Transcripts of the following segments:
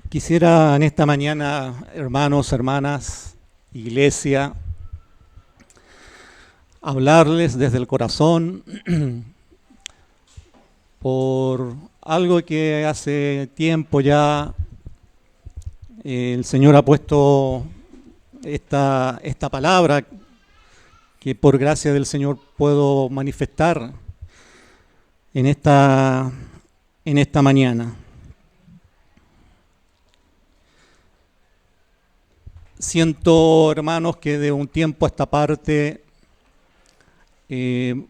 Quisiera en esta mañana, hermanos, hermanas, iglesia, hablarles desde el corazón por algo que hace tiempo ya el Señor ha puesto esta palabra que por gracia del Señor puedo manifestar en esta mañana. Siento, hermanos, que de un tiempo a esta parte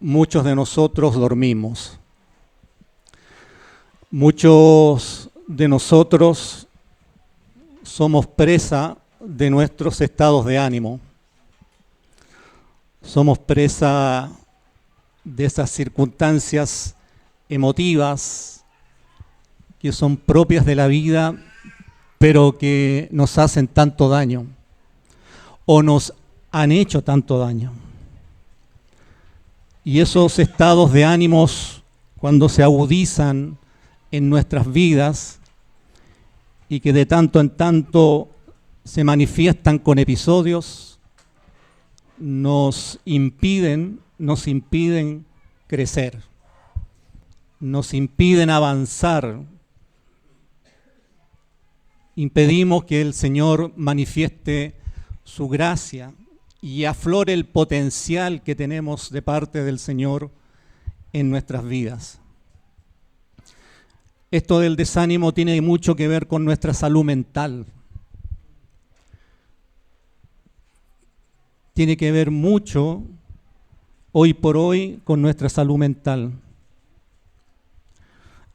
muchos de nosotros dormimos. Muchos de nosotros somos presa de nuestros estados de ánimo. Somos presa de esas circunstancias emotivas que son propias de la vida, pero que nos hacen tanto daño o nos han hecho tanto daño. Y esos estados de ánimos, cuando se agudizan en nuestras vidas y que de tanto en tanto se manifiestan con episodios, nos impiden crecer, nos impiden avanzar. Impedimos que el Señor manifieste su gracia y aflore el potencial que tenemos de parte del Señor en nuestras vidas. Esto del desánimo tiene mucho que ver con nuestra salud mental. Tiene que ver mucho, hoy por hoy, con nuestra salud mental.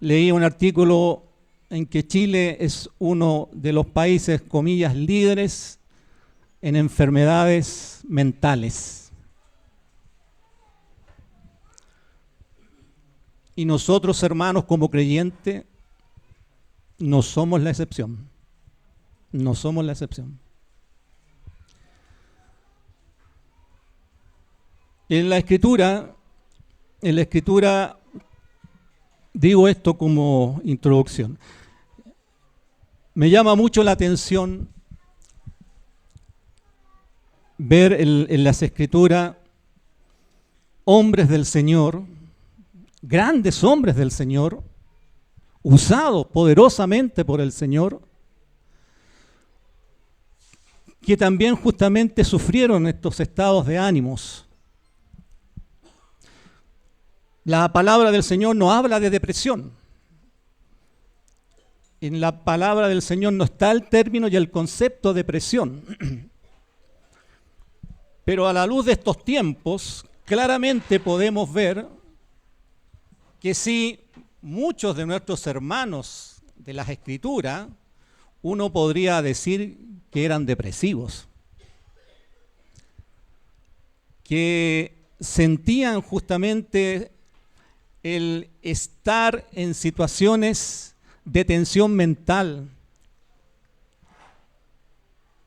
Leí un artículo en que Chile es uno de los países, comillas, líderes en enfermedades mentales. Y nosotros, hermanos, como creyentes, no somos la excepción. No somos la excepción. En la Escritura, digo esto como introducción. Me llama mucho la atención ver en las Escrituras hombres del Señor, grandes hombres del Señor, usados poderosamente por el Señor, que también justamente sufrieron estos estados de ánimos. La palabra del Señor no habla de depresión. En la palabra del Señor no está el término y el concepto de depresión. Pero a la luz de estos tiempos, claramente podemos ver que sí, muchos de nuestros hermanos de las Escrituras, uno podría decir que eran depresivos, que sentían justamente el estar en situaciones de tensión mental.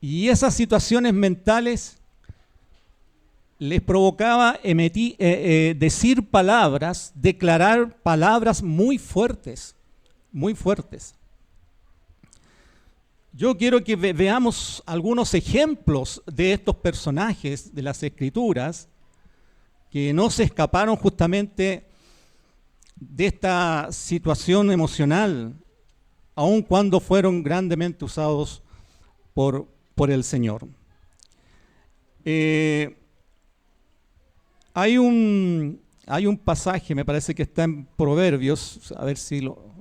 Y esas situaciones mentales les provocaba decir palabras, declarar palabras muy fuertes, muy fuertes. Yo quiero que veamos algunos ejemplos de estos personajes de las Escrituras que no se escaparon justamente de esta situación emocional, aun cuando fueron grandemente usados por el Señor. Hay un pasaje, me parece que está en Proverbios, a ver si lo...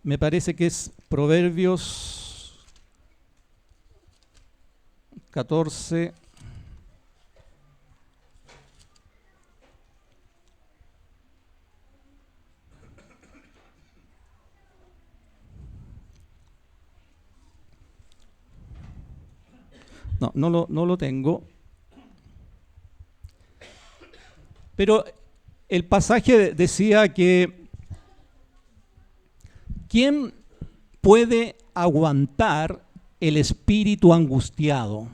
Me parece que es Proverbios 14. No lo tengo. Pero el pasaje decía que ¿quién puede aguantar el espíritu angustiado?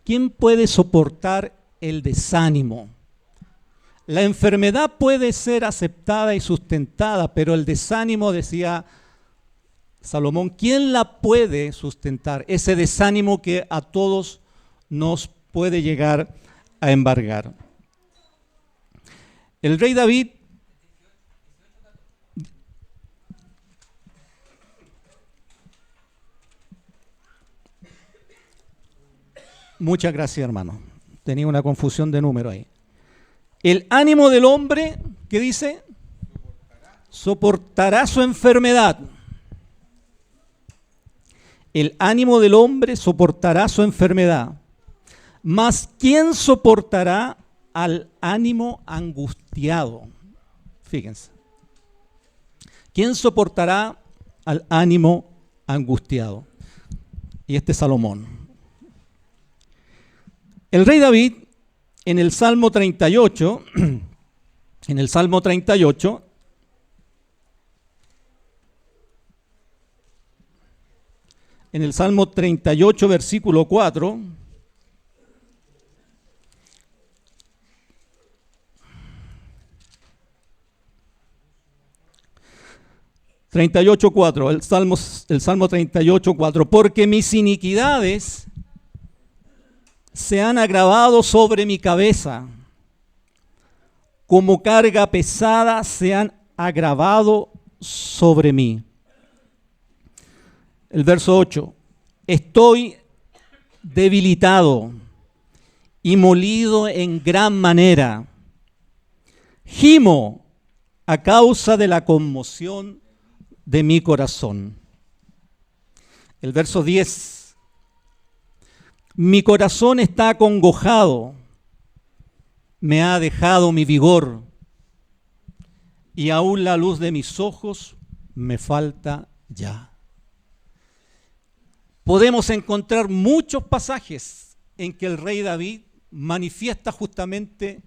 ¿Quién puede soportar el desánimo? La enfermedad puede ser aceptada y sustentada, pero el desánimo, decía Salomón, ¿quién la puede sustentar? Ese desánimo que a todos nos puede llegar a embargar. El rey David muchas gracias, hermano. Tenía una confusión de número ahí. El ánimo del hombre, ¿qué dice? Soportará su enfermedad. El ánimo del hombre soportará su enfermedad. Mas ¿quién soportará al ánimo angustiado? Fíjense. ¿Quién soportará al ánimo angustiado? Y este es Salomón. El rey David, en el Salmo 38, en el Salmo 38, en el Salmo 38, versículo 4, el Salmo 38, 4, porque mis iniquidades se han agravado sobre mi cabeza, como carga pesada se han agravado sobre mí. El verso 8, estoy debilitado y molido en gran manera. Gimo a causa de la conmoción de mi corazón. El verso 10, mi corazón está acongojado, me ha dejado mi vigor, y aún la luz de mis ojos me falta ya. Podemos encontrar muchos pasajes en que el rey David manifiesta justamente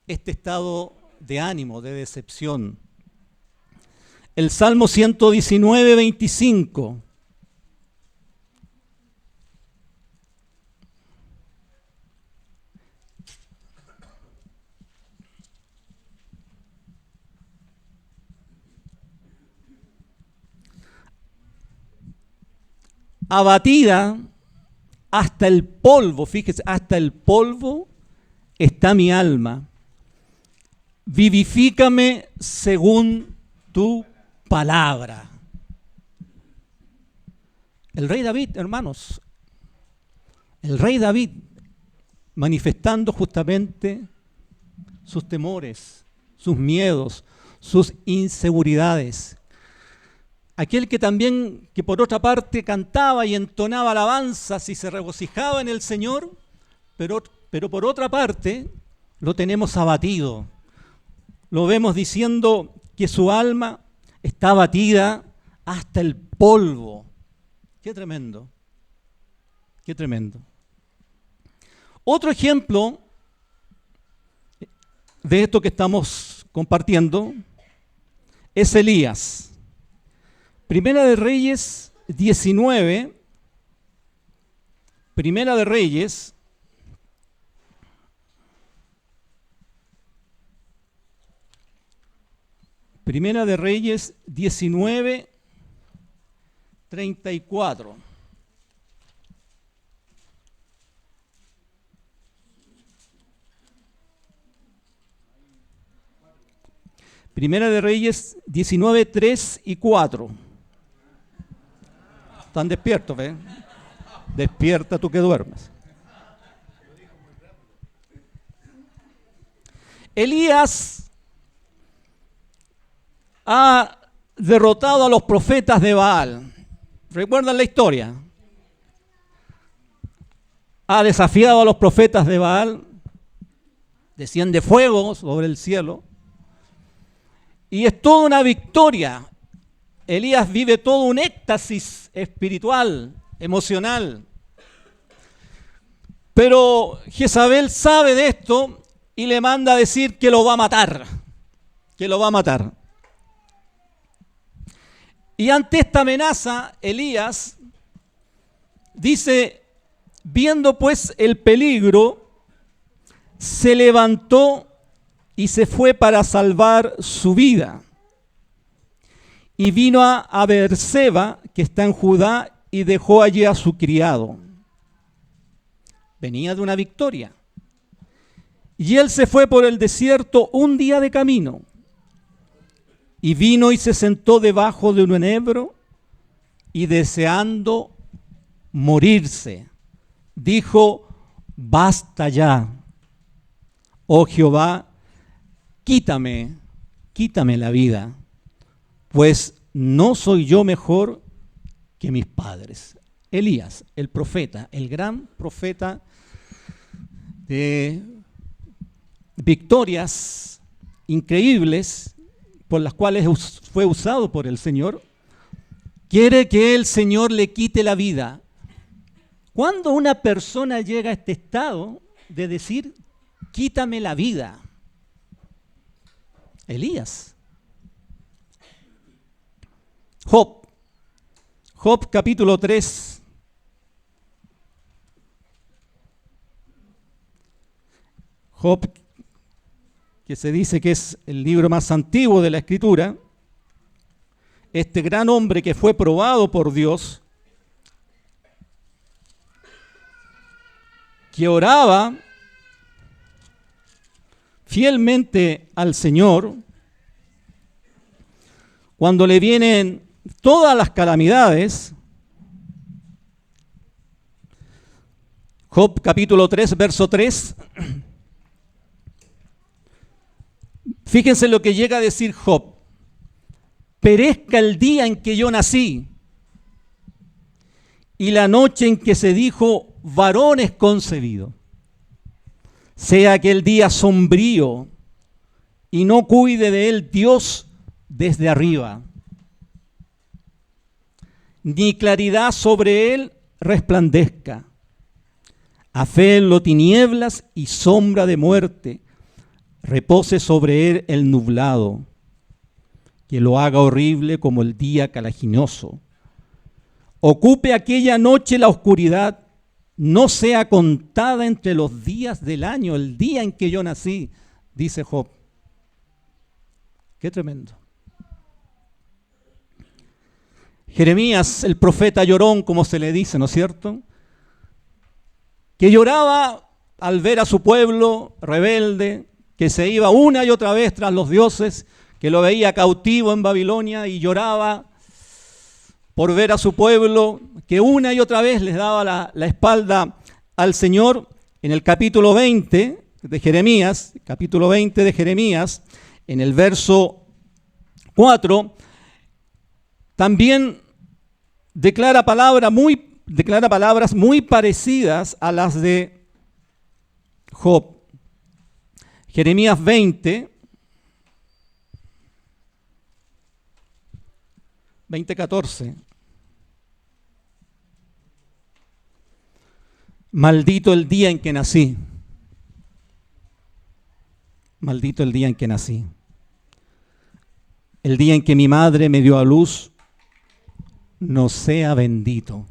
este estado de ánimo, de decepción. El Salmo 119, 25. Abatida hasta el polvo, fíjese, hasta el polvo está mi alma. Vivifícame según tu palabra. El rey David, hermanos, el rey David manifestando justamente sus temores, sus miedos, sus inseguridades. Aquel que también, que por otra parte cantaba y entonaba alabanzas y se regocijaba en el Señor, pero por otra parte lo tenemos abatido. Lo vemos diciendo que su alma está abatida hasta el polvo. Qué tremendo, qué tremendo. Otro ejemplo de esto que estamos compartiendo es Elías. Primera de Reyes 19, Primera de Reyes, Primera de Reyes 19, 34. Primera de Reyes 19, 3 y 4. Están despiertos, ¿ves? Despierta tú que duermes. Elías ha derrotado a los profetas de Baal. ¿Recuerdan la historia? Ha desafiado a los profetas de Baal. Desciende fuego sobre el cielo. Y es toda una victoria. Elías vive todo un éxtasis espiritual, emocional. Pero Jezabel sabe de esto y le manda a decir que lo va a matar. Que lo va a matar. Y ante esta amenaza, Elías dice, viendo pues el peligro, se levantó y se fue para salvar su vida. Y vino a Beerseba, que está en Judá, y dejó allí a su criado. Venía de una victoria. Y él se fue por el desierto un día de camino. Y vino y se sentó debajo de un enebro, y deseando morirse, dijo: basta ya, oh Jehová, quítame la vida, pues no soy yo mejor que mis padres. Elías, el profeta, el gran profeta de victorias increíbles por las cuales fue usado por el Señor, quiere que el Señor le quite la vida. Cuando una persona llega a este estado de decir, quítame la vida? Elías. Job capítulo 3. Job, que se dice que es el libro más antiguo de la Escritura, este gran hombre que fue probado por Dios, que oraba fielmente al Señor, cuando le vienen todas las calamidades. Job capítulo 3, verso 3. Fíjense lo que llega a decir Job: perezca el día en que yo nací, y la noche en que se dijo, varón es concebido. Sea aquel día sombrío, y no cuide de él Dios desde arriba, ni claridad sobre él resplandezca. Aféenlo tinieblas y sombra de muerte, repose sobre él el nublado, que lo haga horrible como el día calaginoso. Ocupe aquella noche la oscuridad, no sea contada entre los días del año, el día en que yo nací, dice Job. Qué tremendo. Jeremías, el profeta llorón, como se le dice, ¿no es cierto?, que lloraba al ver a su pueblo rebelde, que se iba una y otra vez tras los dioses, que lo veía cautivo en Babilonia, y lloraba por ver a su pueblo que una y otra vez les daba la espalda al Señor. En el capítulo 20 de Jeremías, en el verso 4, también declara palabras muy parecidas a las de Job. Jeremías 20:14. Maldito el día en que nací. Maldito el día en que nací. El día en que mi madre me dio a luz, no sea bendito.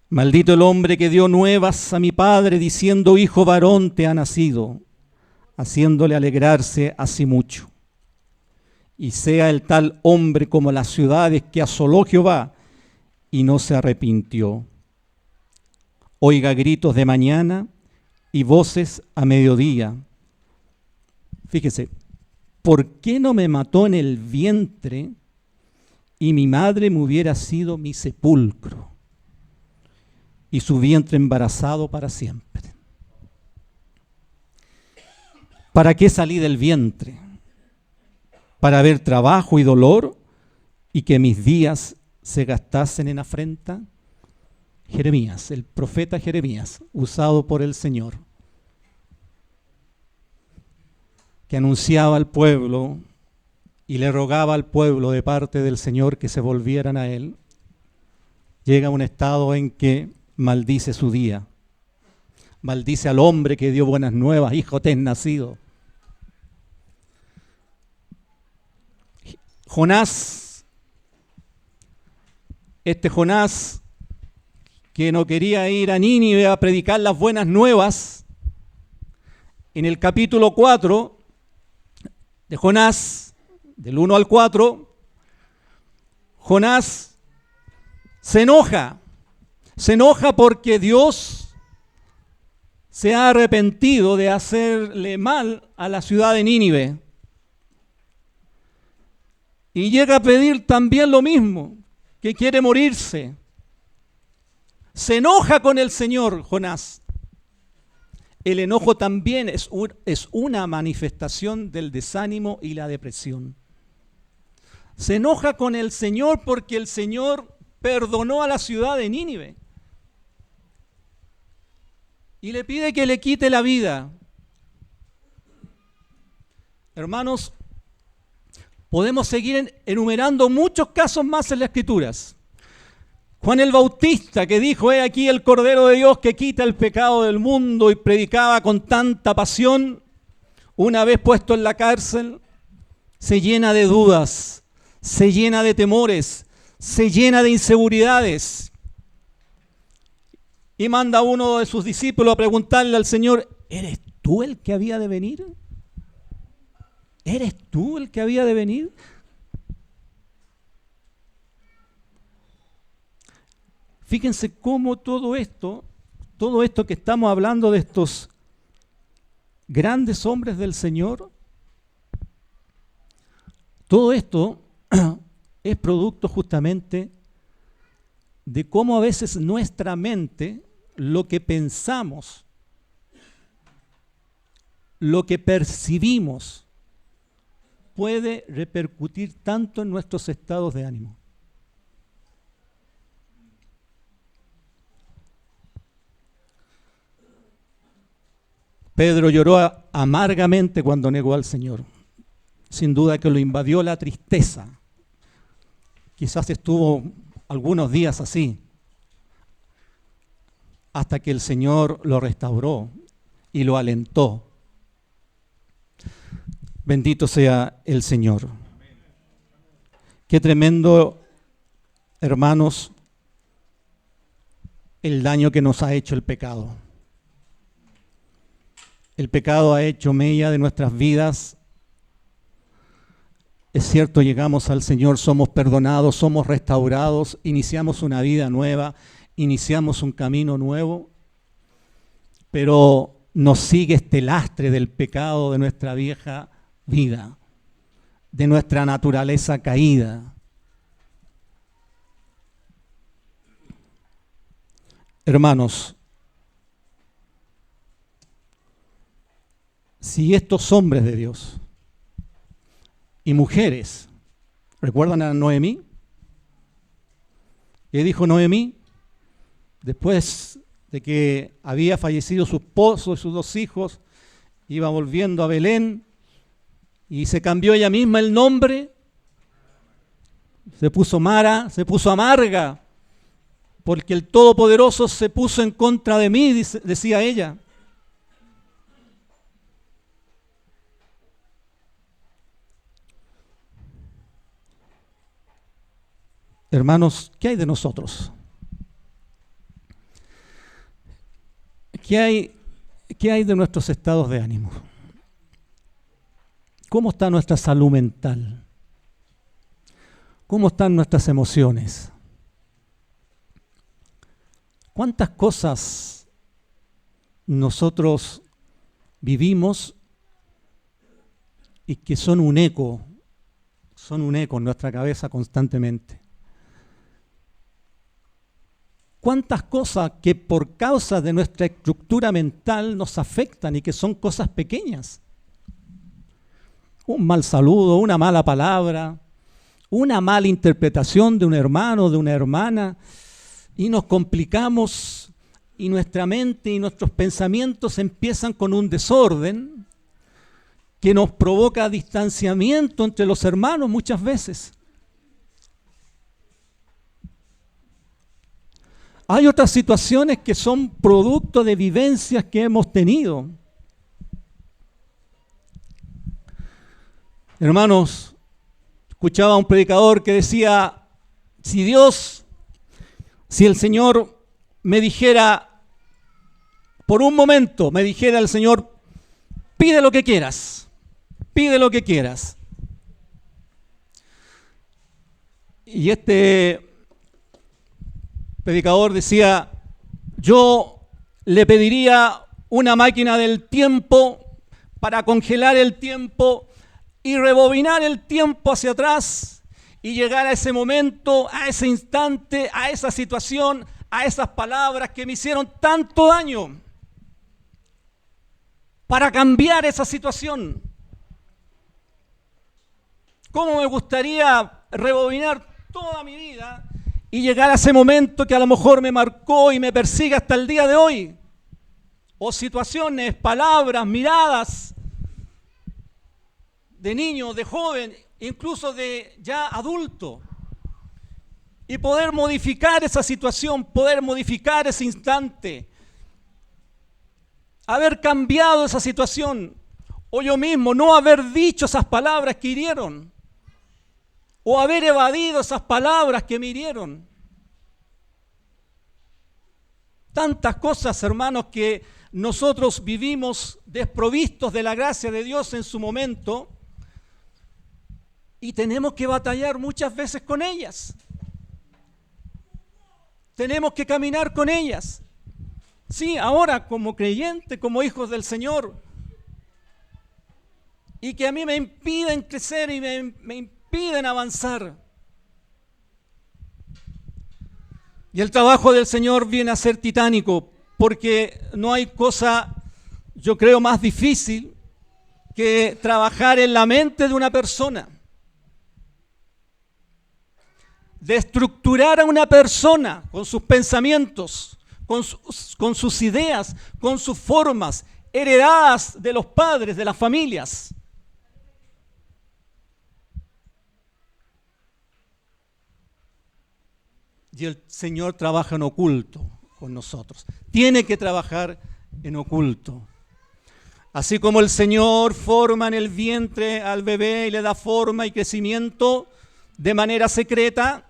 Maldito el hombre que dio nuevas a mi padre, diciendo, hijo varón te ha nacido, haciéndole alegrarse así mucho. Y sea el tal hombre como las ciudades que asoló Jehová y no se arrepintió. Oiga gritos de mañana y voces a mediodía. Fíjese, ¿por qué no me mató en el vientre y mi madre me hubiera sido mi sepulcro y su vientre embarazado para siempre? ¿Para qué salí del vientre? ¿Para ver trabajo y dolor y que mis días se gastasen en afrenta? Jeremías, el profeta Jeremías, usado por el Señor, que anunciaba al pueblo y le rogaba al pueblo de parte del Señor que se volvieran a Él, llega a un estado en que maldice su día, maldice al hombre que dio buenas nuevas, hijo te es nacido. Jonás, Jonás que no quería ir a Nínive a predicar las buenas nuevas, en el capítulo 4 de Jonás, del 1 al 4, Jonás se enoja porque Dios se ha arrepentido de hacerle mal a la ciudad de Nínive. Y llega a pedir también lo mismo, que quiere morirse. Se enoja con el Señor, Jonás. El enojo también es una manifestación del desánimo y la depresión. Se enoja con el Señor porque el Señor perdonó a la ciudad de Nínive. Y le pide que le quite la vida. Hermanos, podemos seguir enumerando muchos casos más en las Escrituras. Juan el Bautista, que dijo: he aquí el Cordero de Dios que quita el pecado del mundo, y predicaba con tanta pasión, una vez puesto en la cárcel, se llena de dudas, se llena de temores, se llena de inseguridades. Y manda a uno de sus discípulos a preguntarle al Señor: ¿eres tú el que había de venir? ¿Eres tú el que había de venir? Fíjense cómo todo esto que estamos hablando de estos grandes hombres del Señor, todo esto es producto justamente de cómo a veces nuestra mente, lo que pensamos, lo que percibimos, puede repercutir tanto en nuestros estados de ánimo. Pedro lloró amargamente cuando negó al Señor. Sin duda que lo invadió la tristeza. Quizás estuvo algunos días así, hasta que el Señor lo restauró y lo alentó. Bendito sea el Señor. Qué tremendo, hermanos, el daño que nos ha hecho el pecado. El pecado ha hecho mella de nuestras vidas. Es cierto, llegamos al Señor, somos perdonados, somos restaurados, iniciamos una vida nueva, iniciamos un camino nuevo, pero nos sigue este lastre del pecado de nuestra vieja vida, de nuestra naturaleza caída. Hermanos, si estos hombres de Dios y mujeres, ¿recuerdan a Noemí? ¿Qué dijo Noemí? Después de que había fallecido su esposo y sus 2 hijos, iba volviendo a Belén y se cambió ella misma el nombre, se puso Mara, se puso amarga, porque el Todopoderoso se puso en contra de mí, decía ella. Hermanos, ¿qué hay de nosotros? ¿Qué hay de nuestros estados de ánimo? ¿Cómo está nuestra salud mental? ¿Cómo están nuestras emociones? ¿Cuántas cosas nosotros vivimos y que son un eco en nuestra cabeza constantemente? ¿Cuántas cosas que por causa de nuestra estructura mental nos afectan y que son cosas pequeñas? Un mal saludo, una mala palabra, una mala interpretación de un hermano, de una hermana, y nos complicamos y nuestra mente y nuestros pensamientos empiezan con un desorden que nos provoca distanciamiento entre los hermanos muchas veces. Hay otras situaciones que son producto de vivencias que hemos tenido. Hermanos, escuchaba a un predicador que decía: si el Señor me dijera, por un momento, me dijera el Señor, pide lo que quieras, pide lo que quieras. Y este predicador decía, yo le pediría una máquina del tiempo para congelar el tiempo y rebobinar el tiempo hacia atrás y llegar a ese momento, a ese instante, a esa situación, a esas palabras que me hicieron tanto daño, para cambiar esa situación. ¿Cómo me gustaría rebobinar toda mi vida y llegar a ese momento que a lo mejor me marcó y me persigue hasta el día de hoy? O situaciones, palabras, miradas de niño, de joven, incluso de ya adulto. Y poder modificar esa situación, poder modificar ese instante. Haber cambiado esa situación. O yo mismo no haber dicho esas palabras que hirieron. O haber evadido esas palabras que me hirieron. Tantas cosas, hermanos, que nosotros vivimos desprovistos de la gracia de Dios en su momento y tenemos que batallar muchas veces con ellas. Tenemos que caminar con ellas. Sí, ahora como creyente, como hijos del Señor. Y que a mí me impiden crecer y me impiden avanzar. Y el trabajo del Señor viene a ser titánico, porque no hay cosa, yo creo, más difícil que trabajar en la mente de una persona. De estructurar a una persona con sus pensamientos, con sus ideas, con sus formas, heredadas de los padres, de las familias. Y el Señor trabaja en oculto con nosotros. Tiene que trabajar en oculto. Así como el Señor forma en el vientre al bebé y le da forma y crecimiento de manera secreta,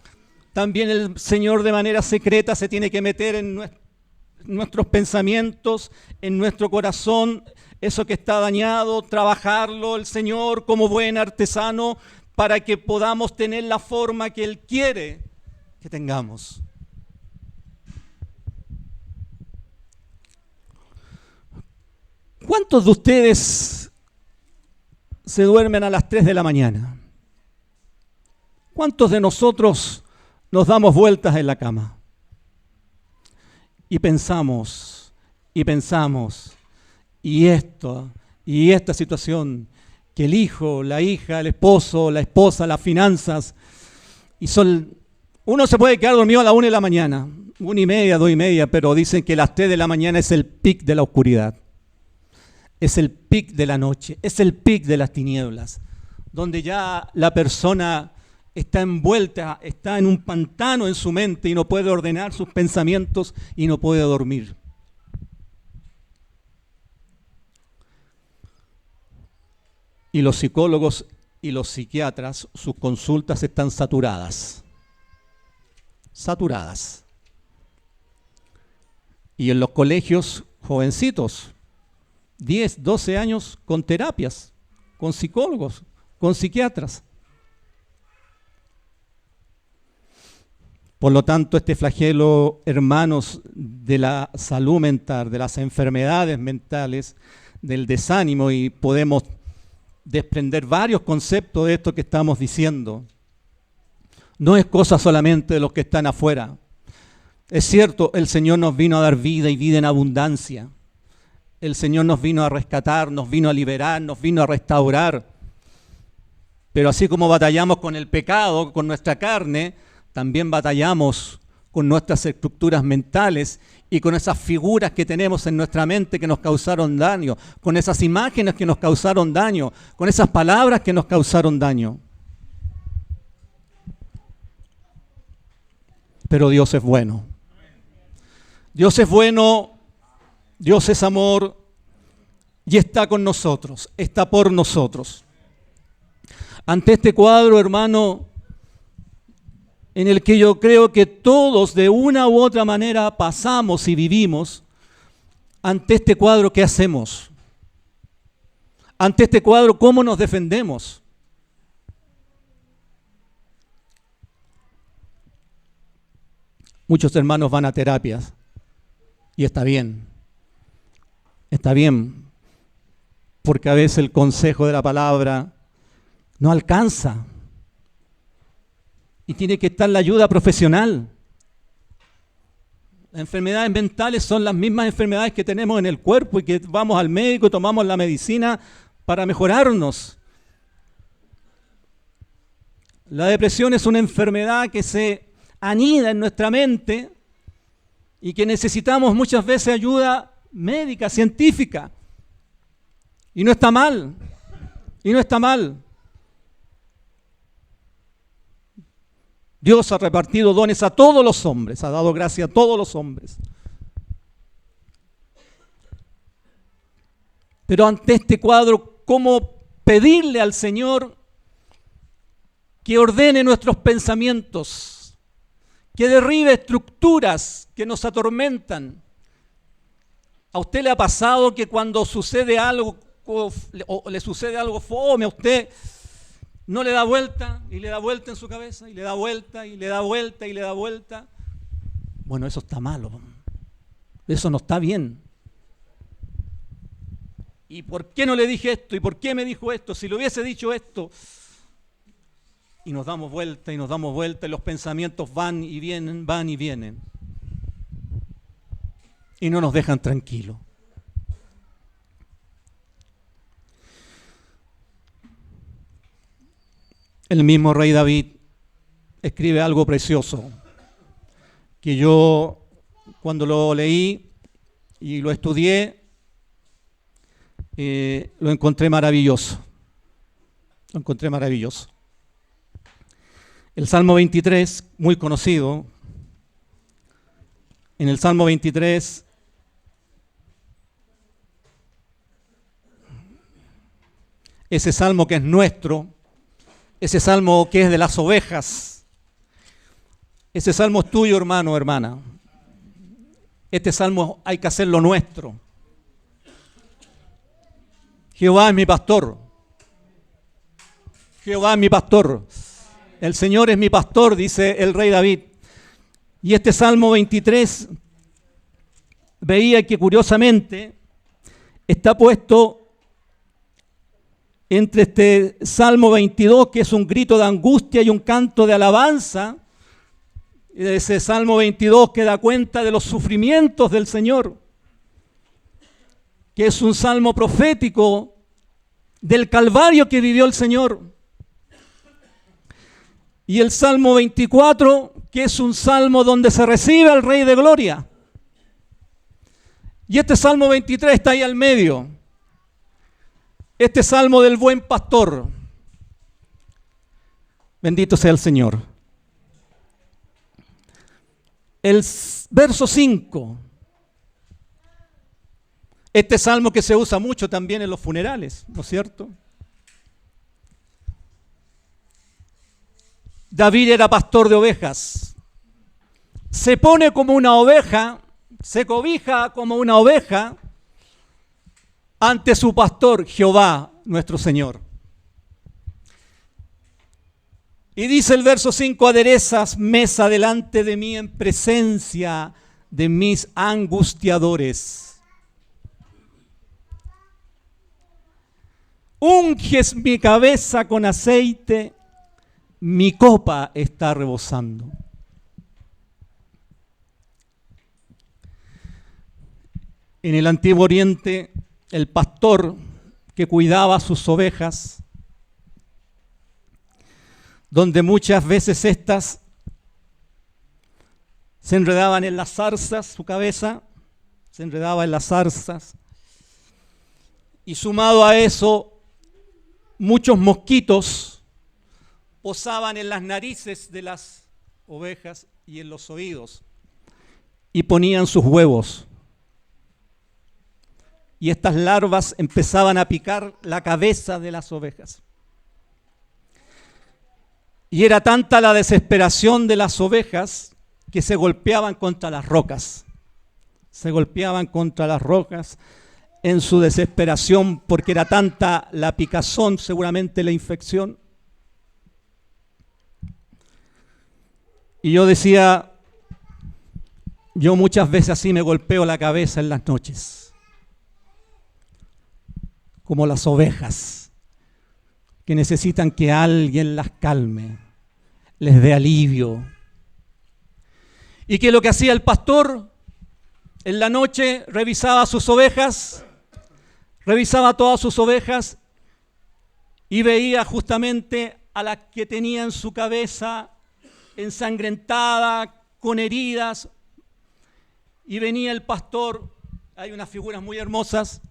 también el Señor de manera secreta se tiene que meter en nuestros pensamientos, en nuestro corazón, eso que está dañado, trabajarlo el Señor como buen artesano para que podamos tener la forma que Él quiere que tengamos. ¿Cuántos de ustedes se duermen a las 3 de la mañana? ¿Cuántos de nosotros nos damos vueltas en la cama? Y pensamos, y esta situación, que el hijo, la hija, el esposo, la esposa, las finanzas, uno se puede quedar dormido a las 1 de la mañana, 1:30, 2:30, pero dicen que las 3 de la mañana es el pic de la oscuridad. Es el pic de la noche, es el pic de las tinieblas, donde ya la persona está envuelta, está en un pantano en su mente y no puede ordenar sus pensamientos y no puede dormir. Y los psicólogos y los psiquiatras, sus consultas están saturadas. Y en los colegios, jovencitos, 10, 12 años con terapias, con psicólogos, con psiquiatras. Por lo tanto, este flagelo, hermanos, de la salud mental, de las enfermedades mentales, del desánimo, y podemos desprender varios conceptos de esto que estamos diciendo, no es cosa solamente de los que están afuera. Es cierto, el Señor nos vino a dar vida y vida en abundancia. El Señor nos vino a rescatar, nos vino a liberar, nos vino a restaurar. Pero así como batallamos con el pecado, con nuestra carne, también batallamos con nuestras estructuras mentales y con esas figuras que tenemos en nuestra mente que nos causaron daño, con esas imágenes que nos causaron daño, con esas palabras que nos causaron daño. Pero Dios es bueno. Dios es bueno, Dios es amor y está con nosotros, está por nosotros. Ante este cuadro, hermano, en el que yo creo que todos de una u otra manera pasamos y vivimos, ante este cuadro, ¿qué hacemos? Ante este cuadro, ¿cómo nos defendemos? Muchos hermanos van a terapias y está bien, porque a veces el consejo de la palabra no alcanza y tiene que estar la ayuda profesional. Las enfermedades mentales son las mismas enfermedades que tenemos en el cuerpo y que vamos al médico, tomamos la medicina para mejorarnos. La depresión es una enfermedad que se anida en nuestra mente y que necesitamos muchas veces ayuda médica, científica. Y no está mal, Dios ha repartido dones a todos los hombres, ha dado gracia a todos los hombres. Pero ante este cuadro, ¿cómo pedirle al Señor que ordene nuestros pensamientos, que derribe estructuras que nos atormentan? ¿A usted le ha pasado que cuando sucede algo o le sucede algo fome a usted, no le da vuelta y le da vuelta en su cabeza y le da vuelta y le da vuelta y le da vuelta? Bueno, eso está malo. Eso no está bien. ¿Y por qué no le dije esto? ¿Y por qué me dijo esto? Si le hubiese dicho esto. Y nos damos vuelta y nos damos vuelta y los pensamientos van y vienen, van y vienen. Y no nos dejan tranquilos. El mismo rey David escribe algo precioso, que yo cuando lo leí y lo estudié, lo encontré maravilloso. Lo encontré maravilloso. El Salmo 23, muy conocido. En el Salmo 23, ese salmo que es nuestro, ese salmo que es de las ovejas, ese salmo es tuyo, hermano, hermana. Este salmo hay que hacerlo nuestro. Jehová es mi pastor. Jehová es mi pastor. El Señor es mi pastor, dice el rey David. Y este Salmo 23, veía que curiosamente está puesto entre este Salmo 22, que es un grito de angustia y un canto de alabanza, y ese Salmo 22 que da cuenta de los sufrimientos del Señor, que es un salmo profético del Calvario que vivió el Señor. Y el Salmo 24, que es un salmo donde se recibe al Rey de Gloria. Y este Salmo 23 está ahí al medio. Este salmo del buen pastor. Bendito sea el Señor. El verso 5. Este salmo que se usa mucho también en los funerales, ¿no es cierto? David era pastor de ovejas. Se pone como una oveja, se cobija como una oveja ante su pastor, Jehová, nuestro Señor. Y dice el verso 5, aderezas mesa delante de mí en presencia de mis angustiadores. Unges mi cabeza con aceite, mi copa está rebosando. En el Antiguo Oriente, el pastor que cuidaba sus ovejas, donde muchas veces estas se enredaban en las zarzas, su cabeza se enredaba en las zarzas, y sumado a eso, muchos mosquitos posaban en las narices de las ovejas y en los oídos, y ponían sus huevos. Y estas larvas empezaban a picar la cabeza de las ovejas. Y era tanta la desesperación de las ovejas que se golpeaban contra las rocas. Se golpeaban contra las rocas en su desesperación porque era tanta la picazón, seguramente la infección. Y yo decía, yo muchas veces así me golpeo la cabeza en las noches, como las ovejas, que necesitan que alguien las calme, les dé alivio. ¿Y qué es lo que hacía el pastor? En la noche revisaba sus ovejas, revisaba todas sus ovejas y veía justamente a las que tenía en su cabeza ensangrentada, con heridas, y venía el pastor, hay unas figuras muy hermosas,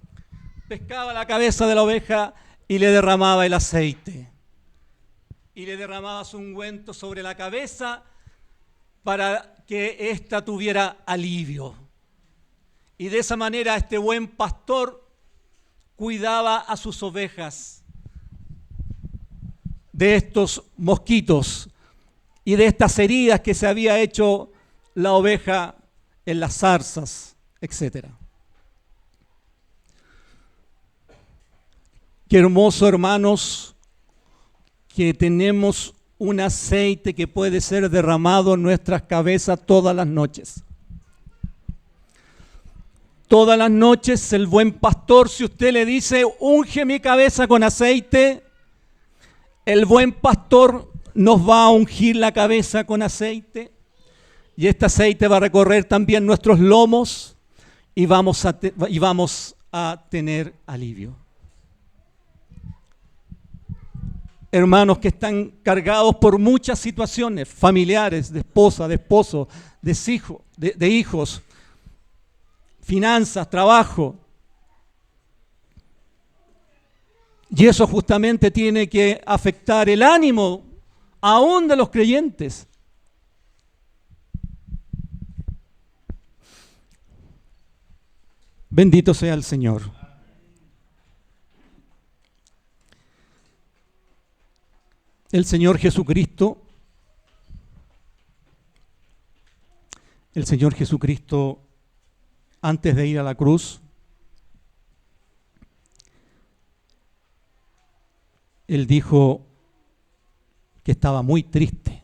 pescaba la cabeza de la oveja y le derramaba el aceite, y le derramaba su ungüento sobre la cabeza para que ésta tuviera alivio. Y de esa manera este buen pastor cuidaba a sus ovejas de estos mosquitos y de estas heridas que se había hecho la oveja en las zarzas, etc. Qué hermoso, hermanos, que tenemos un aceite que puede ser derramado en nuestras cabezas todas las noches. Todas las noches el buen pastor, si usted le dice, unge mi cabeza con aceite, el buen pastor nos va a ungir la cabeza con aceite, y este aceite va a recorrer también nuestros lomos y vamos a tener alivio. Hermanos que están cargados por muchas situaciones familiares, de esposa, de esposo, de hijos, finanzas, trabajo. Y eso justamente tiene que afectar el ánimo aún de los creyentes. Bendito sea el Señor. El Señor Jesucristo, antes de ir a la cruz, Él dijo que estaba muy triste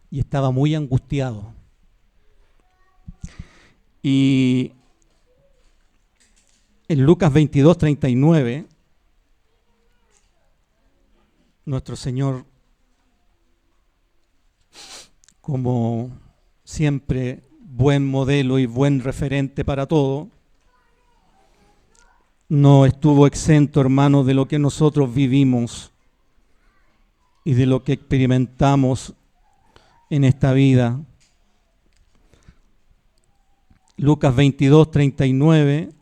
y estaba muy angustiado. Y en Lucas 22:39, nuestro Señor, como siempre buen modelo y buen referente para todo, no estuvo exento, hermanos, de lo que nosotros vivimos y de lo que experimentamos en esta vida. Lucas 22:39.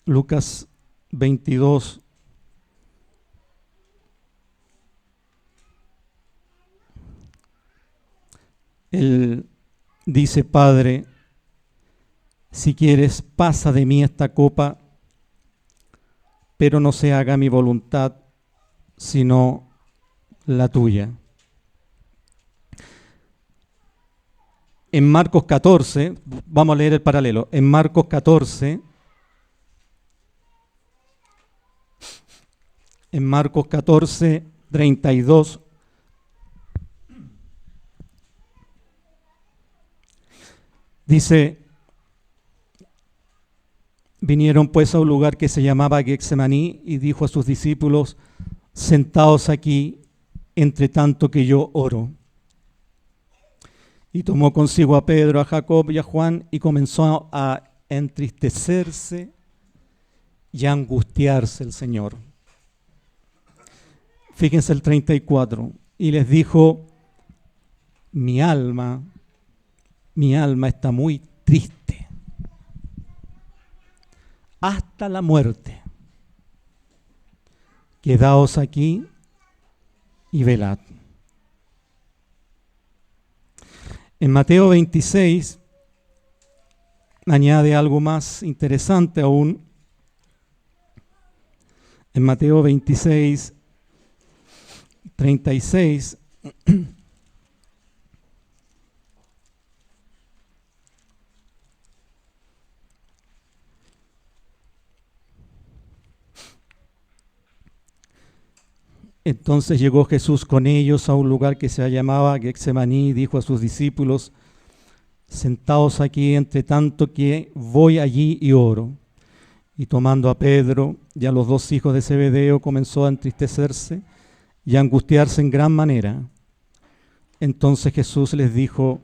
Lucas 22. Él dice: Padre, si quieres, pasa de mí esta copa, pero no se haga mi voluntad, sino la tuya. En Marcos 14, vamos a leer el paralelo, en Marcos 14, en Marcos 14, 32, dice: vinieron pues a un lugar que se llamaba Getsemaní y dijo a sus discípulos: sentaos aquí, entre tanto que yo oro. Y tomó consigo a Pedro, a Jacob y a Juan y comenzó a entristecerse y a angustiarse el Señor. Fíjense el 34. Y les dijo: mi alma está muy triste, hasta la muerte. Quedaos aquí y velad. En Mateo 26 añade algo más interesante aún. En Mateo 26, 36, Entonces llegó Jesús con ellos a un lugar que se llamaba Getsemaní y dijo a sus discípulos: sentaos aquí entre tanto que voy allí y oro. Y tomando a Pedro y a los dos hijos de Zebedeo, comenzó a entristecerse y a angustiarse en gran manera. Entonces Jesús les dijo: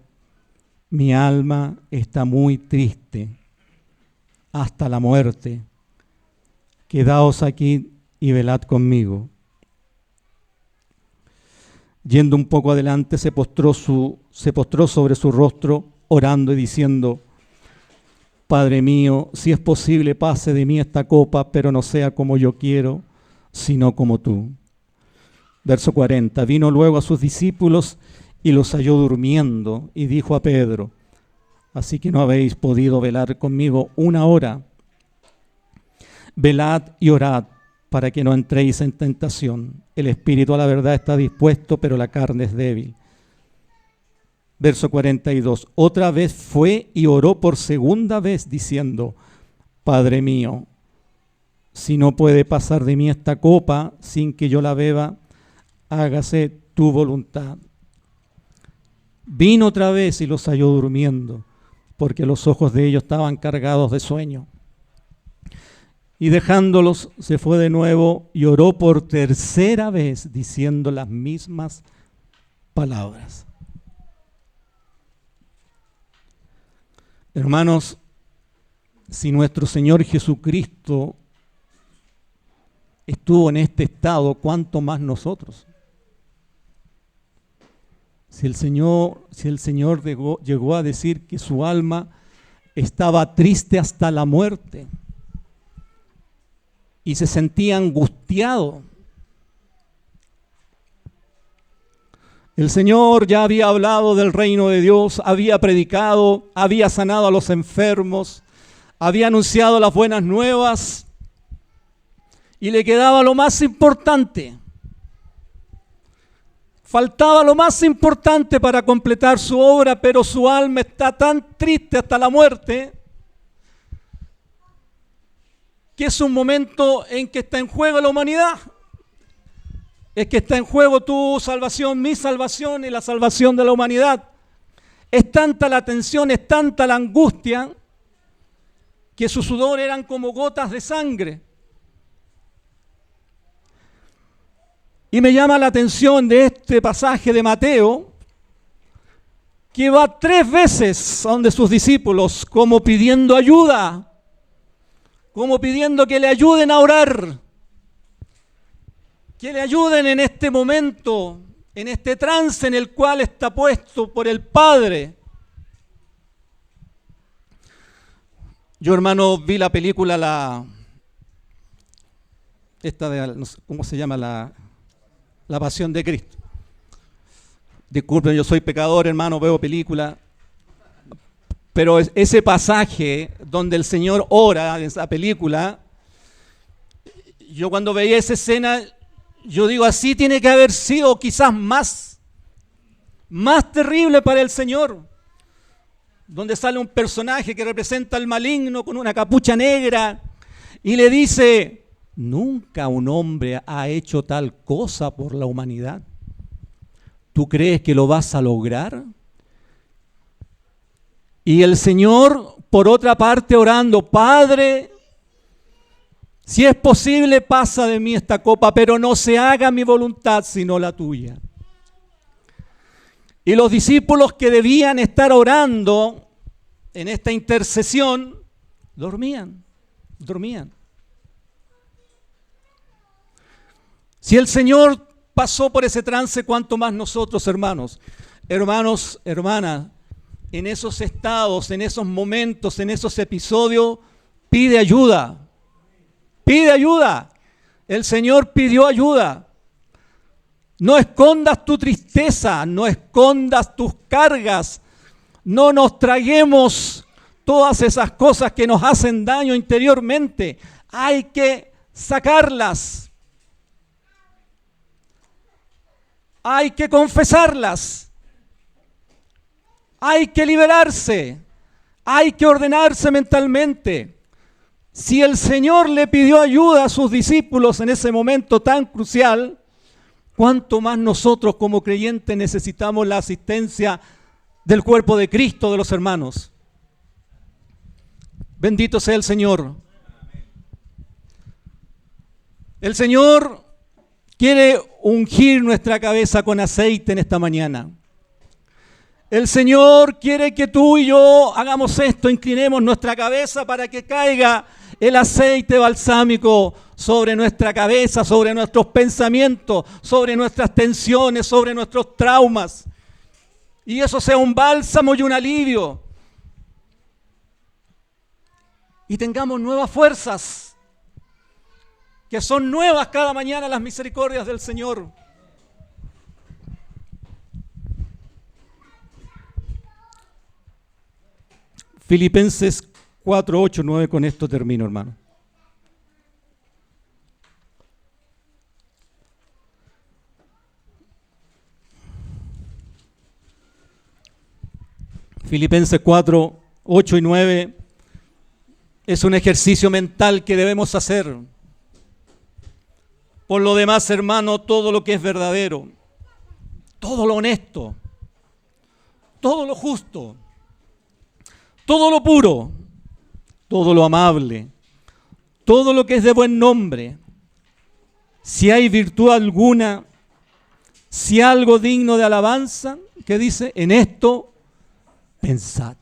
mi alma está muy triste hasta la muerte. Quedaos aquí y velad conmigo. Yendo un poco adelante, se postró sobre su rostro, orando y diciendo: Padre mío, si es posible, pase de mí esta copa, pero no sea como yo quiero, sino como tú. Verso 40. Vino luego a sus discípulos y los halló durmiendo, y dijo a Pedro: así que no habéis podido velar conmigo una hora. Velad y orad, para que no entréis en tentación. El espíritu a la verdad está dispuesto, pero la carne es débil. Verso 42. Otra vez fue y oró por segunda vez, diciendo: Padre mío, si no puede pasar de mí esta copa sin que yo la beba, hágase tu voluntad. Vino otra vez y los halló durmiendo, porque los ojos de ellos estaban cargados de sueño. Y dejándolos, se fue de nuevo y oró por tercera vez, diciendo las mismas palabras. Hermanos, si nuestro Señor Jesucristo estuvo en este estado, ¿cuánto más nosotros? Si el Señor llegó a decir que su alma estaba triste hasta la muerte y se sentía angustiado. El Señor ya había hablado del reino de Dios, había predicado, había sanado a los enfermos, había anunciado las buenas nuevas y le quedaba lo más importante. Faltaba lo más importante para completar su obra, pero su alma está tan triste hasta la muerte que es un momento en que está en juego la humanidad. Es que está en juego tu salvación, mi salvación y la salvación de la humanidad. Es tanta la tensión, es tanta la angustia, que su sudor eran como gotas de sangre. Y me llama la atención de este pasaje de Mateo, que va 3 veces a donde sus discípulos, como pidiendo ayuda, como pidiendo que le ayuden a orar, que le ayuden en este momento, en este trance en el cual está puesto por el Padre. Yo, hermano, vi la película, no sé, ¿cómo se llama? La Pasión de Cristo. Disculpen, yo soy pecador, hermano, veo película. Pero ese pasaje donde el Señor ora en esa película, yo cuando veía esa escena, yo digo, así tiene que haber sido, quizás más terrible para el Señor, donde sale un personaje que representa al maligno con una capucha negra y le dice: nunca un hombre ha hecho tal cosa por la humanidad. ¿Tú crees que lo vas a lograr? Y el Señor, por otra parte, orando: Padre, si es posible, pasa de mí esta copa, pero no se haga mi voluntad, sino la tuya. Y los discípulos que debían estar orando en esta intercesión, dormían. Si el Señor pasó por ese trance, ¿cuánto más nosotros, hermanos? Hermanos, hermanas, en esos estados, en esos momentos, en esos episodios, pide ayuda. Pide ayuda. El Señor pidió ayuda. No escondas tu tristeza, no escondas tus cargas. No nos traguemos todas esas cosas que nos hacen daño interiormente. Hay que sacarlas. Hay que confesarlas. Hay que liberarse. Hay que ordenarse mentalmente. Si el Señor le pidió ayuda a sus discípulos en ese momento tan crucial, ¿Cuánto más nosotros como creyentes necesitamos la asistencia del cuerpo de Cristo, de los hermanos? Bendito sea el Señor. El Señor quiere ungir nuestra cabeza con aceite en esta mañana. El Señor quiere que tú y yo hagamos esto, inclinemos nuestra cabeza para que caiga el aceite balsámico sobre nuestra cabeza, sobre nuestros pensamientos, sobre nuestras tensiones, sobre nuestros traumas. Y eso sea un bálsamo y un alivio. Y tengamos nuevas fuerzas, que son nuevas cada mañana las misericordias del Señor. Filipenses 4, 8, 9, con esto termino, hermano. Filipenses 4, 8 y 9 es un ejercicio mental que debemos hacer. Por lo demás, hermano, todo lo que es verdadero, todo lo honesto, todo lo justo, todo lo puro, todo lo amable, todo lo que es de buen nombre, si hay virtud alguna, si algo digno de alabanza, ¿qué dice? En esto pensad.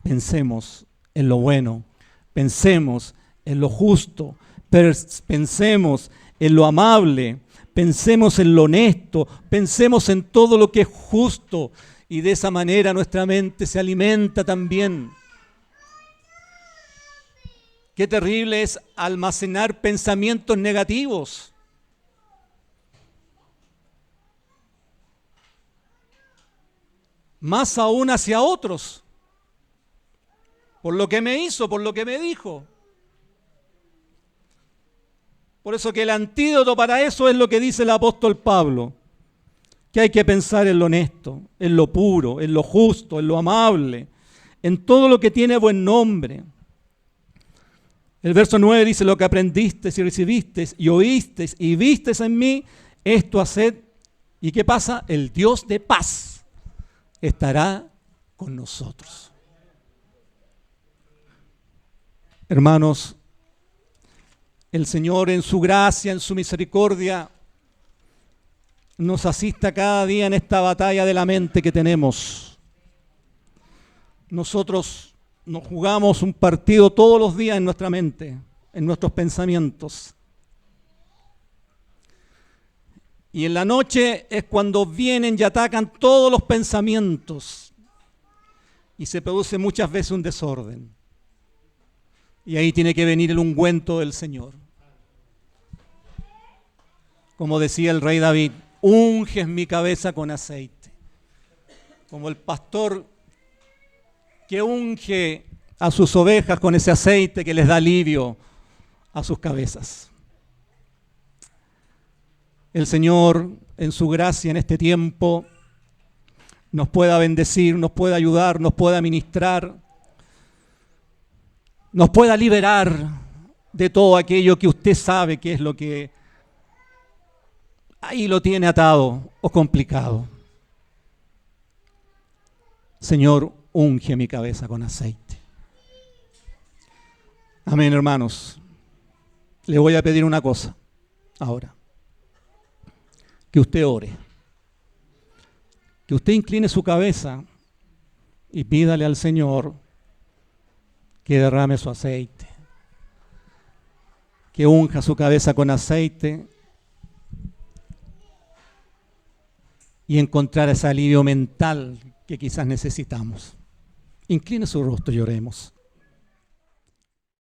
Pensemos en lo bueno, pensemos en lo justo, pensemos en lo amable, pensemos en lo honesto, pensemos en todo lo que es justo, y de esa manera nuestra mente se alimenta también. Qué terrible es almacenar pensamientos negativos. Más aún hacia otros. Por lo que me hizo, por lo que me dijo. Por eso que el antídoto para eso es lo que dice el apóstol Pablo. Que hay que pensar en lo honesto, en lo puro, en lo justo, en lo amable, en todo lo que tiene buen nombre. El verso 9 dice, lo que aprendisteis y recibisteis y oísteis y visteis en mí, esto haced. ¿Y qué pasa? El Dios de paz estará con nosotros. Hermanos, el Señor en su gracia, en su misericordia, nos asista cada día en esta batalla de la mente que tenemos. Nosotros nos jugamos un partido todos los días en nuestra mente, en nuestros pensamientos. Y en la noche es cuando vienen y atacan todos los pensamientos. Y se produce muchas veces un desorden. Y ahí tiene que venir el ungüento del Señor. Como decía el rey David, unges mi cabeza con aceite. Como el pastor que unge a sus ovejas con ese aceite que les da alivio a sus cabezas. El Señor, en su gracia en este tiempo, nos pueda bendecir, nos pueda ayudar, nos pueda ministrar, nos pueda liberar de todo aquello que usted sabe que es lo que ahí lo tiene atado o complicado. Señor, unge mi cabeza con aceite. Amén, hermanos. Le voy a pedir una cosa ahora. Que usted ore. Que usted incline su cabeza y pídale al Señor que derrame su aceite. Que unja su cabeza con aceite y encontrar ese alivio mental que quizás necesitamos. Incline su rostro y oremos.